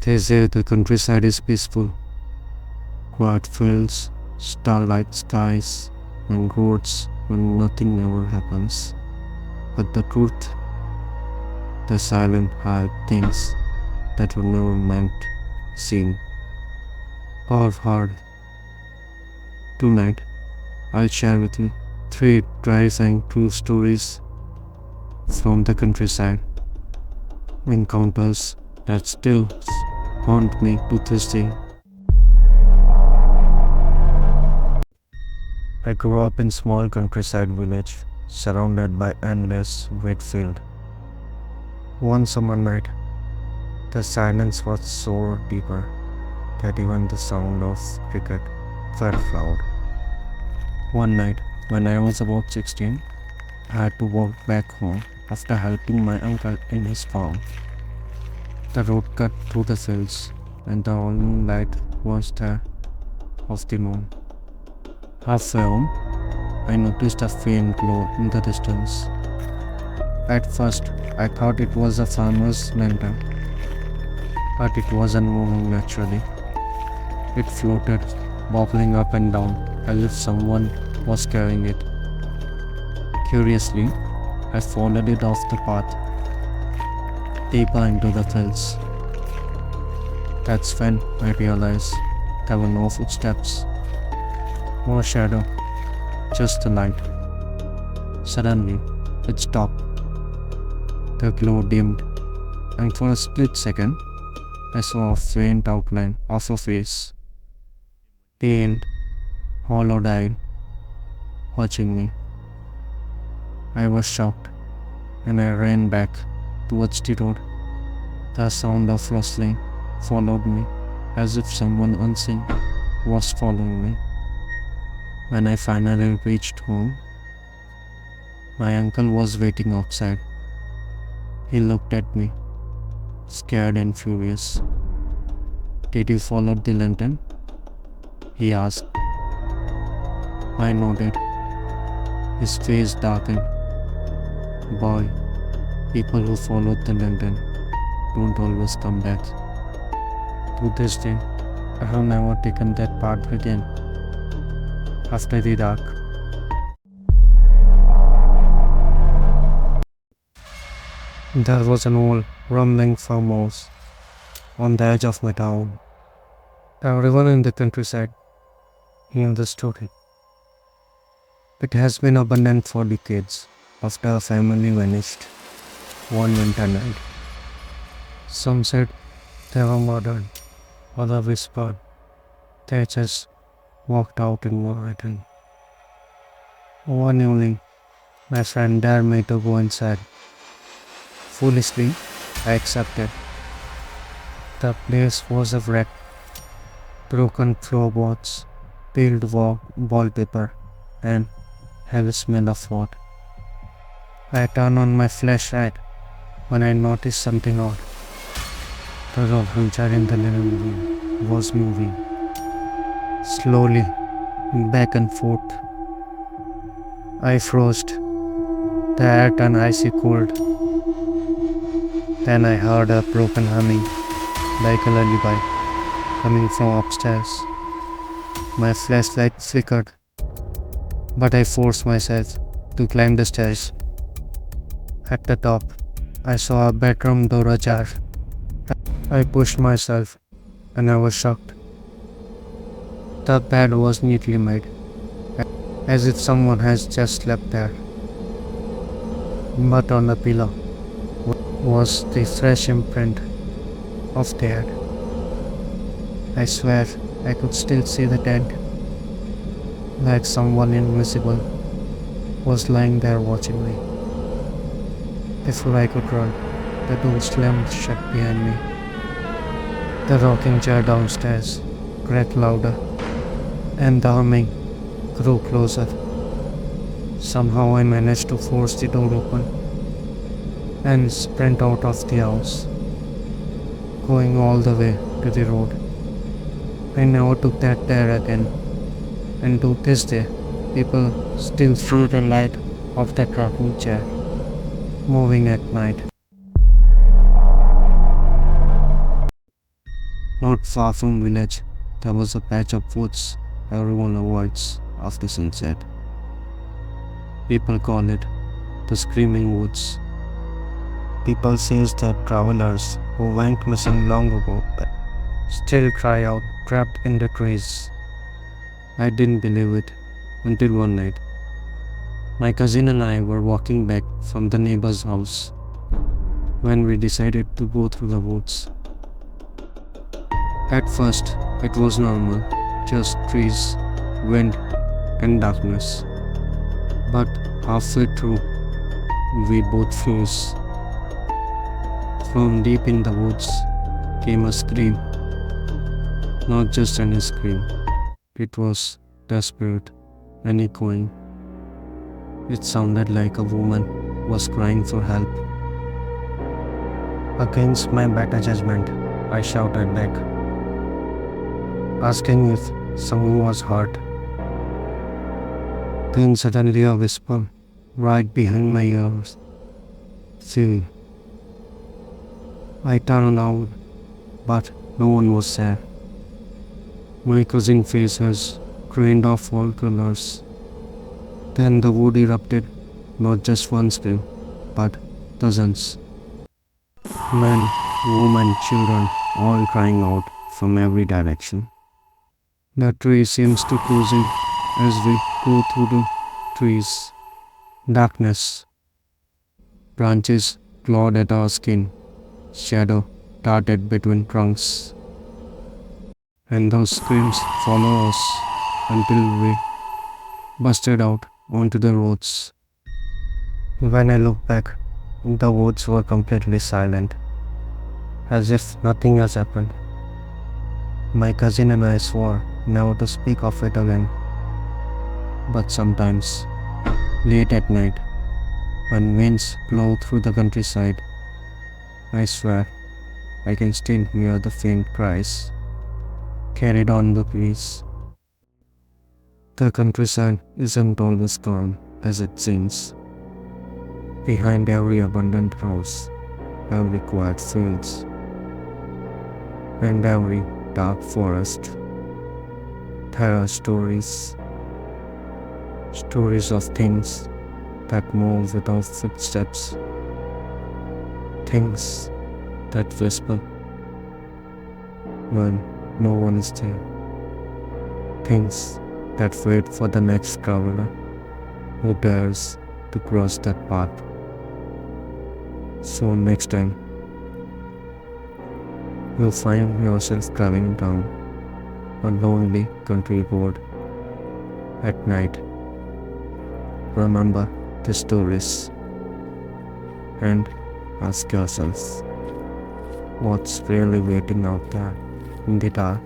They say the countryside is peaceful, quiet fields, starlight skies, and roads where nothing ever happens. But the truth, the silent hide things that were never meant, seen, or heard. Tonight, I'll share with you three terrifying true stories from the countryside, encounters that still haunt me to this day. I grew up in small countryside village surrounded by endless wheat field. One summer night, the silence was so deeper that even the sound of cricket felt loud. One night, when I was about 16, I had to walk back home after helping my uncle in his farm. The road cut through the fields, and the only light was the of the moon. Halfway home, I noticed a faint glow in the distance. At first, I thought it was a farmer's lantern, but it wasn't moving naturally. It floated, bobbling up and down as if someone was carrying it. Curiously, I followed it off the path, deeper into the fields. That's when I realized there were no footsteps, no shadow, just the light. Suddenly, it stopped. The glow dimmed, and for a split second, I saw a faint outline of a face, pained, hollow-eyed, watching me. I was shocked, and I ran back towards the road. The sound of rustling followed me, as if someone unseen was following me. When I finally reached home, my uncle was waiting outside. He looked at me, scared and furious. "Did you follow the lantern?" he asked. I nodded. His face darkened. "Boy, people who follow the lantern don't always come back." To this day, I have never taken that path again. After the dark, there was an old, rumbling farmhouse on the edge of my town. Everyone in the countryside knew the story. It has been abandoned for decades after a family vanished one winter night. Some said they were murdered, others whispered they just walked out in Manhattan. One evening, my friend dared me to go inside. Foolishly, I accepted. The place was a wreck, broken floorboards, peeled wallpaper, and heavy smell of rot. I turned on my flashlight when I noticed something odd. The rocking chair in the living room was moving, slowly, back and forth. I froze. The air turned icy cold. Then I heard a broken humming, like a lullaby, coming from upstairs. My flashlight flickered, but I forced myself to climb the stairs. At the top, I saw a bedroom door ajar. I pushed myself, and I was shocked. The bed was neatly made, as if someone has just slept there. But on the pillow was the fresh imprint of the head. I swear I could still see the tent, like someone invisible was lying there watching me. Before I could run, the door slammed shut behind me. The rocking chair downstairs cracked louder, and the humming grew closer. Somehow I managed to force the door open and sprint out of the house, going all the way to the road. I never took that there again, and to this day, people still see the light of that rocking chair moving at night. Not far from village, there was a patch of woods everyone avoids after sunset. People call it the Screaming Woods. People say that travelers who went missing long ago still cry out trapped in the trees. I didn't believe it until one night. My cousin and I were walking back from the neighbor's house when we decided to go through the woods. At first, it was normal, just trees, wind, and darkness. But halfway through, we both froze. From deep in the woods came a scream. Not just any scream, it was desperate and echoing. It sounded like a woman was crying for help. Against my better judgment, I shouted back, asking if someone was hurt. Then suddenly a whisper right behind my ears. See. I turned around, but no one was there. My cousin's faces drained of all colors. Then the wood erupted, not just one scream, but dozens. Men, women, children, all crying out from every direction. The tree seems to close in as we go through the trees. Darkness. Branches clawed at our skin. Shadow darted between trunks. And those screams followed us until we busted out onto the roads. When I look back, the woods were completely silent, as if nothing has happened. My cousin and I swore never to speak of it again. But sometimes, late at night, when winds blow through the countryside, I swear I can still hear the faint cries carried on the breeze. The countryside isn't always calm as it seems. Behind every abundant house, every quiet fields, and every dark forest, there are stories. Stories of things that move without footsteps. Things that whisper when no one is there. Things that wait for the next traveler who dares to cross that path. So next time you'll find yourself traveling down a lonely country road at night, remember the stories and ask yourselves what's really waiting out there in the dark.